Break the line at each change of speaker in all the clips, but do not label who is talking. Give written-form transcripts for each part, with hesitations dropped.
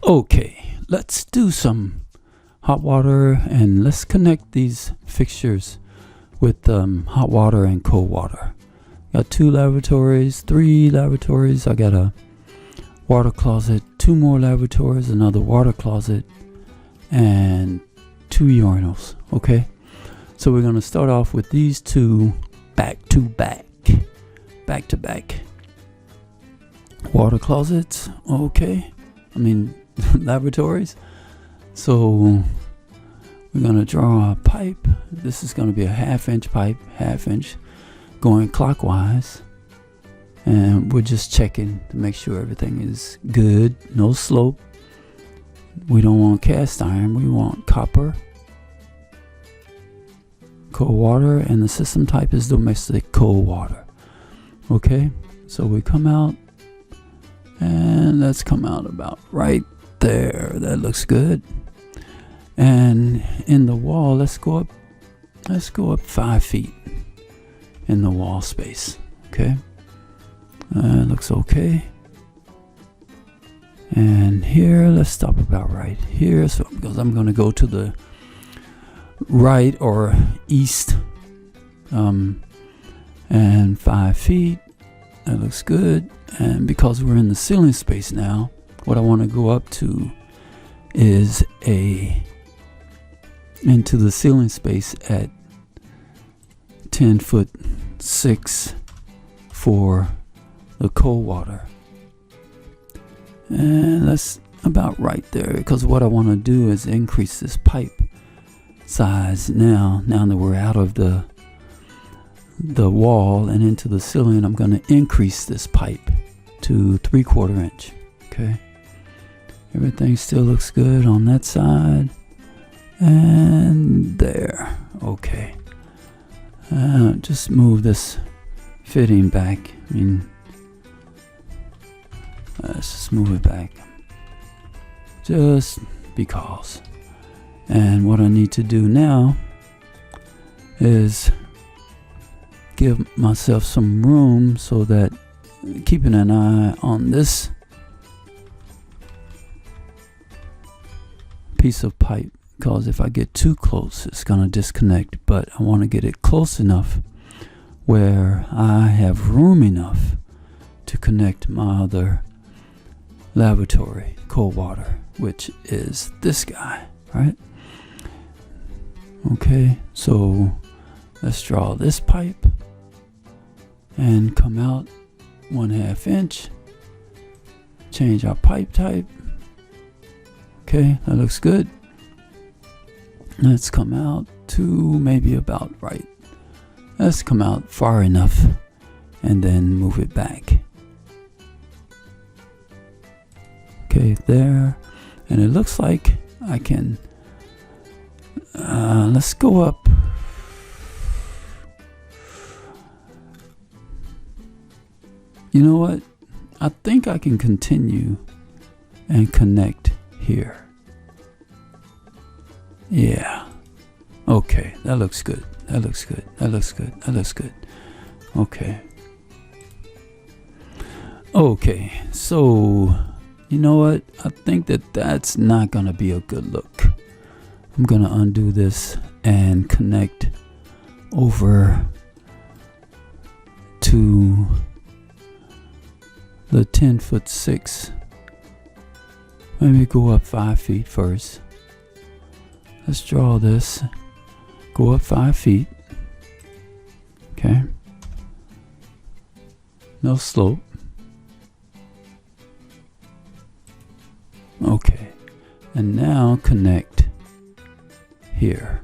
Okay, let's do some hot water and let's connect these fixtures with hot water and cold water. Got 2 lavatories, 3 lavatories. I got a water closet, 2 more lavatories, another water closet, and 2 urinals. Okay, so we're going to start off with these 2 back-to-back water closets. Okay, lavatories. So we're going to draw a pipe. This is going to be a 1/2 inch pipe, 1/2 inch, going clockwise, and we're just checking to make sure everything is good, no slope. We don't want cast iron, we want copper. Cold water, and the system type is domestic cold water. Okay, so we come out, and let's come out about right there. That looks good. And in the wall, let's go up 5 feet in the wall space. Okay, looks okay. And here, let's stop about right here, so because I'm going to go to the right or east, and 5 feet. That looks good. And because we're in the ceiling space now, what I want to go up to is into the ceiling space at 10'6" for the cold water. And that's about right there, because what I want to do is increase this pipe size now that we're out of the wall and into the ceiling. I'm going to increase this pipe to 3/4 inch. Okay, everything still looks good on that side and there. Okay, just move this fitting back. Let's just move it back just because. And what I need to do now is give myself some room, so that keeping an eye on this piece of pipe, because if I get too close it's going to disconnect. But I want to get it close enough where I have room enough to connect my other lavatory cold water, which is this guy, right? Okay, so let's draw this pipe and come out 1/2 inch. Change our pipe type. Okay, that looks good. Let's come out to maybe about right. Let's come out far enough and then move it back. Okay, there. And it looks like I can, let's go up. You know what? I think I can continue and connect here. Yeah. Okay, that looks good. That looks good. That looks good. That looks good. Okay. Okay, so you know what? I think that's not gonna be a good look. I'm gonna undo this and connect over to the 10'6". Maybe go up 5 feet first. Let's draw this. Go up 5 feet. Okay. No slope. Okay. And now connect here.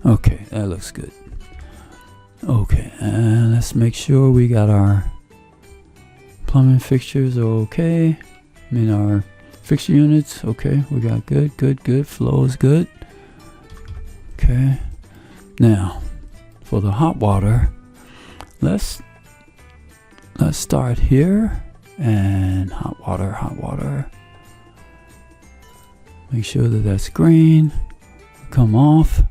Okay, that looks good. Okay, and let's make sure we got our plumbing fixtures okay. Our fixture units, okay. We got good. Flow is good. Okay. Now, for the hot water, let's start here and hot water. Make sure that that's green. Come off.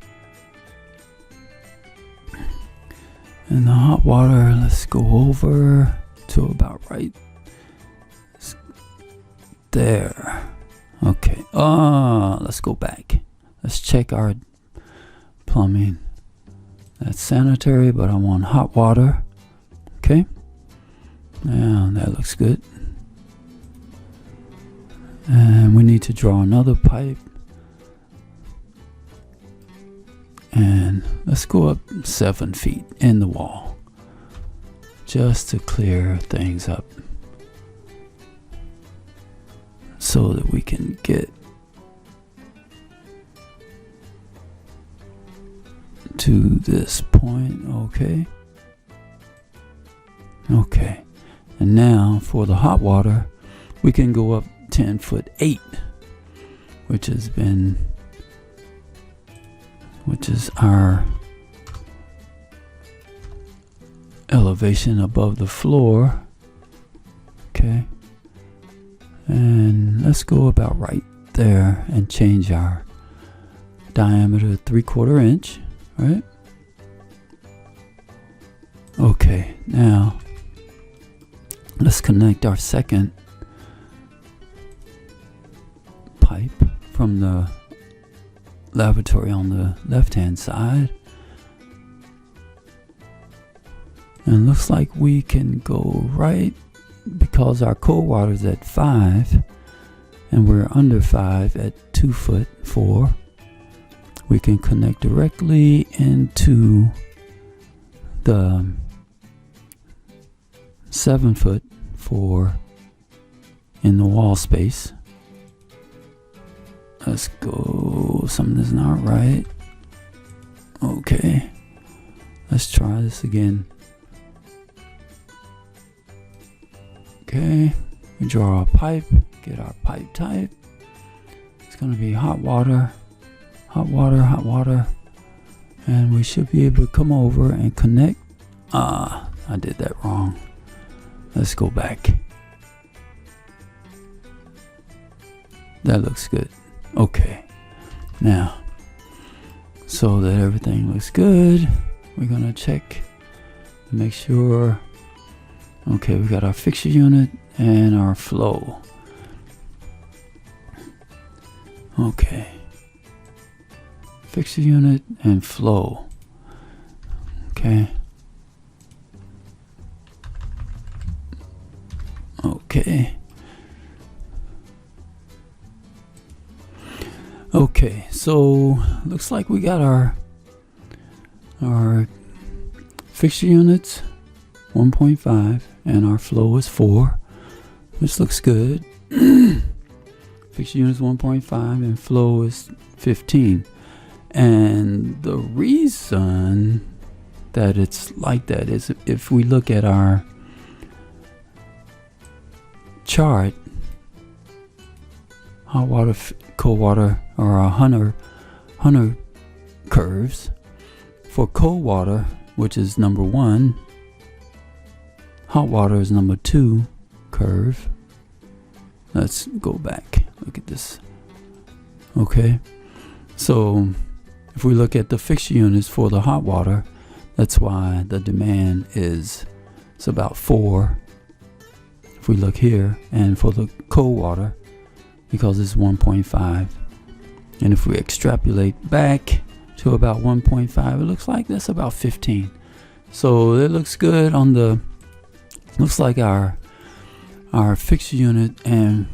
And the hot water, let's go over to about right there. Okay. Let's go back. Let's check our plumbing. That's sanitary, but I want hot water. Okay. Now that looks good. And we need to draw another pipe. And let's go up 7 feet in the wall, just to clear things up, so that we can get to this point. Okay. Okay. And now for the hot water, we can go up 10'8", which is our elevation above the floor. Okay. And let's go about right there and change our diameter to 3/4 inch, right? Okay, now let's connect our second pipe from the lavatory on the left hand side. And looks like we can go right, because our cold water is at 5 and we're under 5 at 2'4". We can connect directly into the 7'4" in the wall space. Let's go. Something's not right. Okay. Let's try this again. Okay. We draw our pipe. Get our pipe type. It's going to be hot water. Hot water, hot water. And we should be able to come over and connect. I did that wrong. Let's go back. That looks good. Okay. Now, so that everything looks good, we're going to check to make sure. Okay, we got our fixture unit and our flow. Okay. Fixture unit and flow. Okay. Okay. Okay, so looks like we got our fixture units 1.5 and our flow is 4, which looks good. Fixture units 1.5 and flow is 15. And the reason that it's like that is if we look at our chart, hot water, cold water, or our Hunter curves. For cold water, which is number 1, hot water is number 2 curve. Let's go back. Look at this. Okay, so if we look at the fixture units for the hot water, that's why the demand is it's about 4. If we look here, and for the cold water, because it's 1.5, and if we extrapolate back to about 1.5, it looks like that's about 15. So it looks good on the, looks like our fixture unit and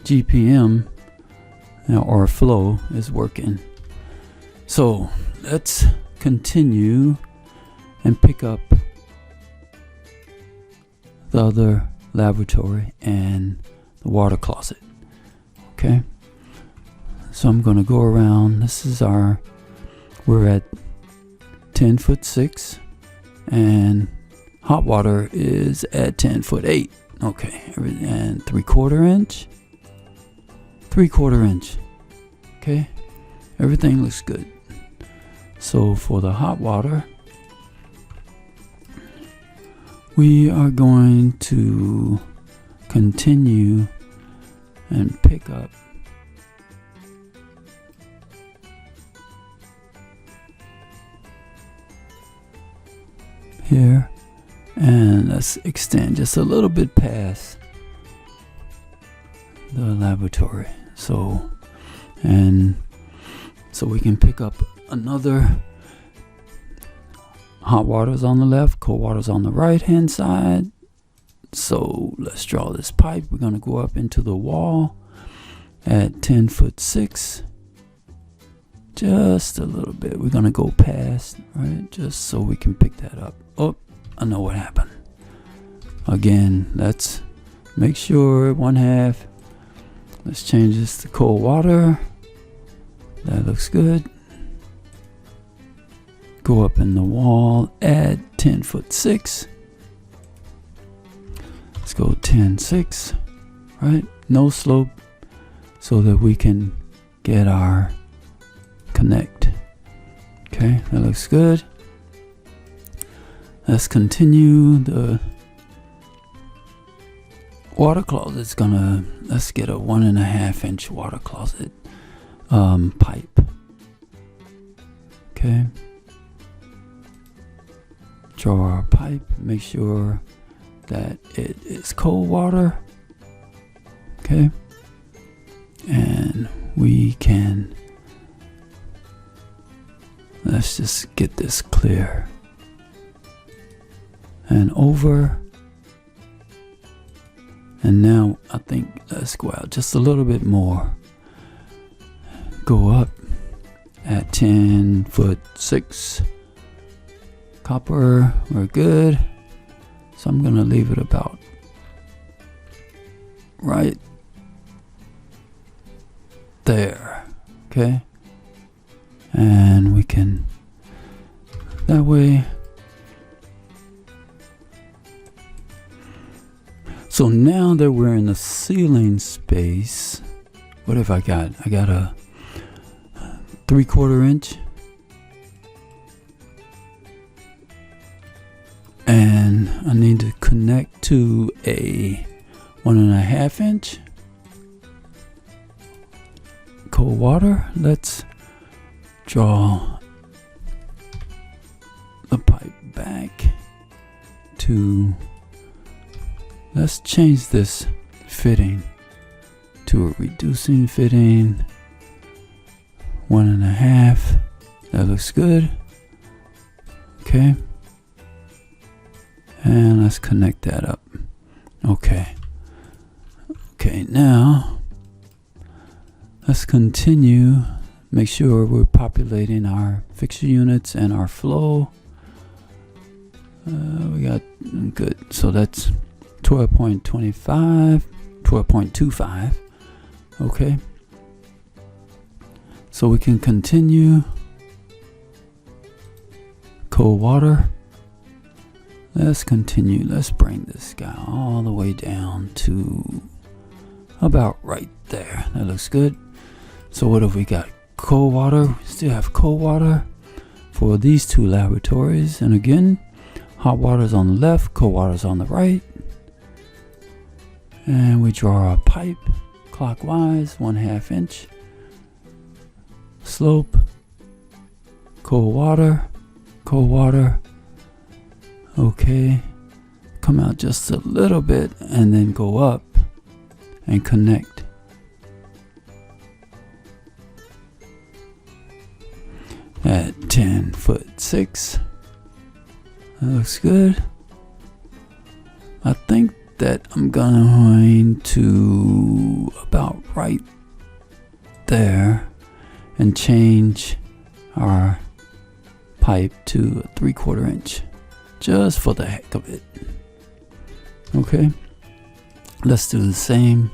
GPM or flow is working. So let's continue and pick up the other lavatory and the water closet. Okay, so I'm going to go around. This is we're at 10'6", and hot water is at 10'8". Okay, and 3/4 inch. 3/4 inch. Okay, everything looks good. So for the hot water, we are going to continue and pick up here, and let's extend just a little bit past the lavatory. So we can pick up another. Hot water's on the left, cold water's on the right hand side. So let's draw this pipe. We're going to go up into the wall at 10 foot 6. Just a little bit. We're going to go past, right? Just so we can pick that up. Oh, I know what happened. Again, let's make sure 1/2. Let's change this to cold water. That looks good. Go up in the wall at 10 foot 6. Let's go 10.6, right? No slope, so that we can get our connect. Okay, that looks good. Let's continue. The water closet's gonna, let's get a 1.5 inch water closet pipe. Okay. Draw our pipe, make sure that it is cold water. Okay. And we can, let's just get this clear. And over. And now I think let's go out just a little bit more. Go up at 10 foot 6. Copper, we're good. So I'm gonna leave it about right there. Okay. And we can, that way. So now that we're in the ceiling space, what have I got? I got a 3/4 inch. And I need to connect to a 1.5 inch. Cold water. Let's draw the pipe back to, let's change this fitting to a reducing fitting. 1.5. That looks good. Okay. And let's connect that up. Okay. Okay, now let's continue. Make sure we're populating our fixture units and our flow. We got good. So that's 12.25, 12.25. Okay. So we can continue. Cold water. Let's continue. Let's bring this guy all the way down to about right there. That looks good. So what have we got? Cold water. We still have cold water for these two lavatories. And again, hot water's on the left, cold water's on the right. And we draw our pipe clockwise, 1/2 inch. Slope. Cold water. Cold water. Okay, come out just a little bit and then go up and connect. At 10 foot 6. That looks good. I think that I'm going to about right there and change our pipe to a 3/4 inch. Just for the heck of it. Okay. Let's do the same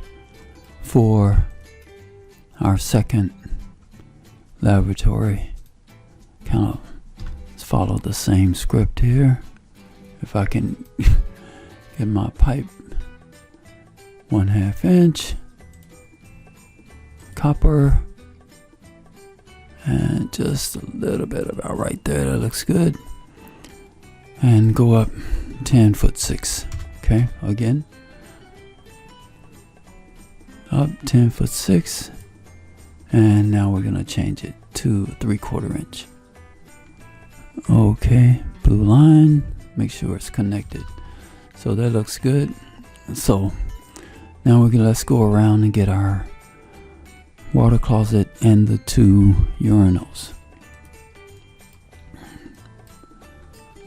for our second lavatory. Kind of let's follow the same script here. If I can get my pipe 1/2 inch. Copper. And just a little bit about right there. That looks good. And go up 10 foot 6. Okay, again. Up 10 foot 6. And now we're going to change it to 3/4 inch. Okay, blue line. Make sure it's connected. So that looks good. So Now let's go around and get our water closet and the 2 urinals.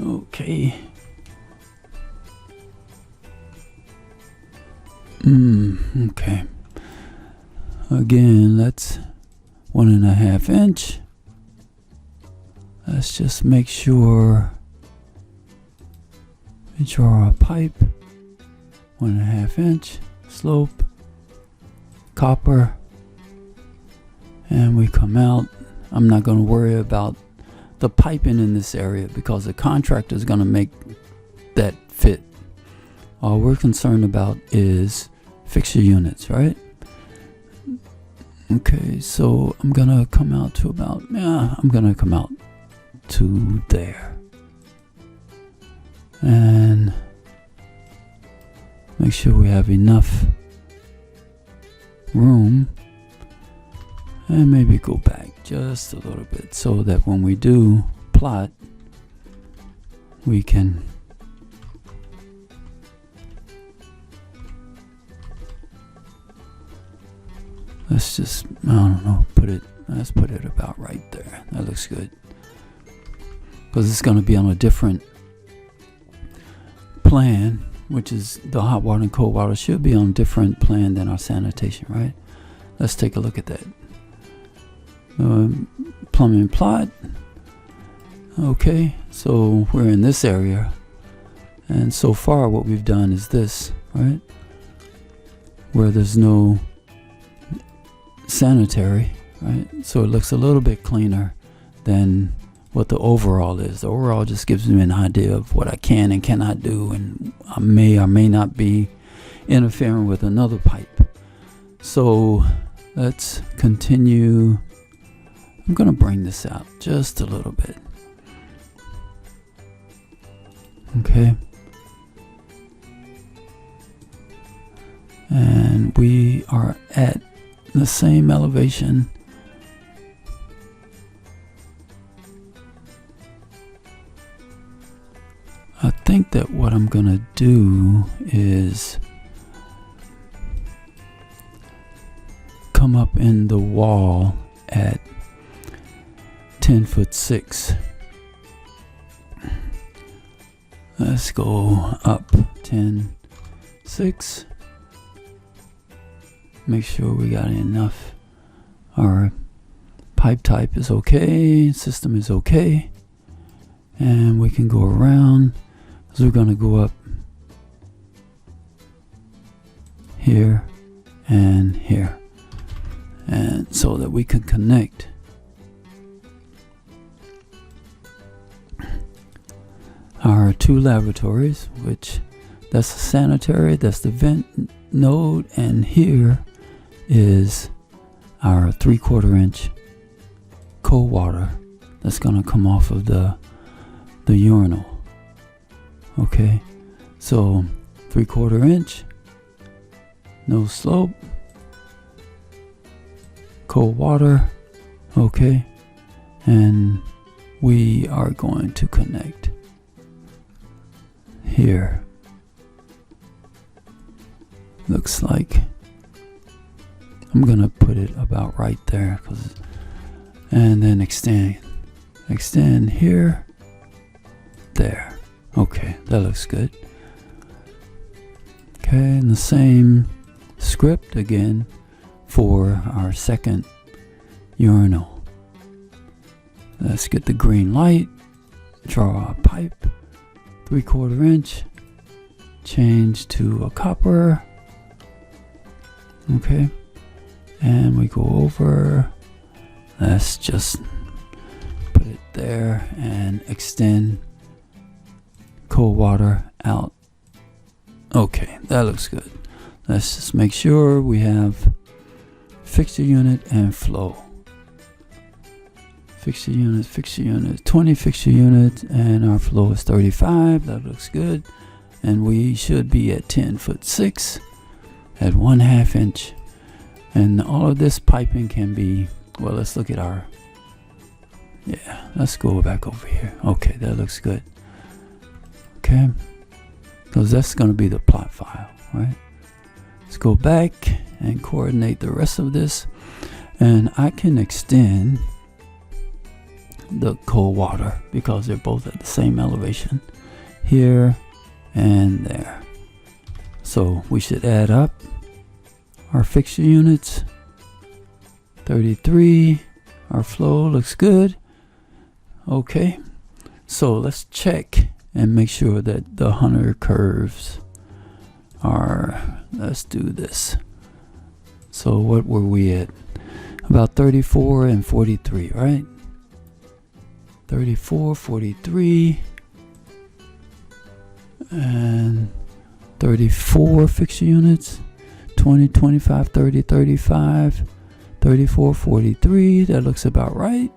Okay. Okay. Again, that's 1.5 inch. Let's just make sure we draw a pipe. 1.5 inch slope, copper, and we come out. I'm not going to worry about the piping in this area because the contractor is going to make that fit. All we're concerned about is fixture units, right? Okay, so I'm going to come out to about, I'm going to come out to there. And make sure we have enough room, and maybe go back just a little bit so that when we do plot, we can let's just, I don't know, let's put it about right there. That looks good, because it's going to be on a different plan, which is the hot water and cold water should be on a different plan than our sanitation, right? Let's take a look at that. Plumbing plot. Okay, so we're in this area, and so far what we've done is this, right? Where there's no sanitary, right? So it looks a little bit cleaner than what the overall is. The overall just gives me an idea of what I can and cannot do, and I may or may not be interfering with another pipe. So let's continue. I'm going to bring this out just a little bit. Okay. And we are at the same elevation. I think that what I'm going to do is come up in the wall at 10'6". Let's go up 10'6". Make sure we got enough. Our pipe type is okay, system is okay, and we can go around. So we're going to go up here and here, and so that we can connect our 2 lavatories, which that's the sanitary, that's the vent node, and here is our 3/4 inch cold water that's going to come off of the urinal. Okay, so 3/4 inch, no slope, cold water. Okay, and we are going to connect here. Looks like I'm gonna put it about right there, and then extend here, there. Okay, that looks good. Okay, and the same script again for our second urinal. Let's get the green light, draw a pipe, 3/4 inch, change to a copper. Okay, and we go over. Let's just put it there and extend cold water out. Okay, that looks good. Let's just make sure we have fixture unit and flow. Fixture unit, 20 fixture units, and our flow is 35. That looks good. And we should be at 10'6" at 1/2 inch. And all of this piping can be, well, let's look at our, let's go back over here. Okay, that looks good. Okay, because that's going to be the plot file, right? Let's go back and coordinate the rest of this, and I can extend the cold water because they're both at the same elevation here and there. So we should add up our fixture units. 33. Our flow looks good. Okay, so let's check and make sure that the 100 curves are, let's do this. So what were we at? About 34 and 43, right? 34, 43, and 34 fixture units. 20, 25, 30, 35, 34, 43. That looks about right.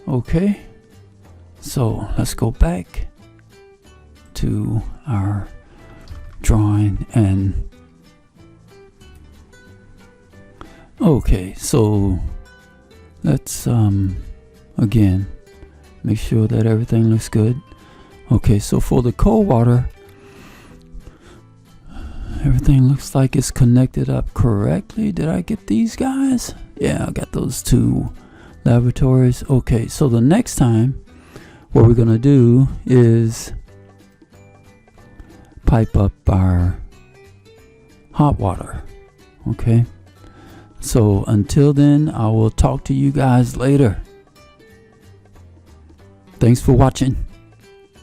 Okay, so let's go back to our drawing and okay, so let's again make sure that everything looks good. Okay, so for the cold water, everything looks like it's connected up correctly. Did I get these guys? Yeah, I got those two lavatories. Okay, so the next time what we're gonna do is pipe up our hot water. Okay, so until then, I will talk to you guys later. Thanks for watching.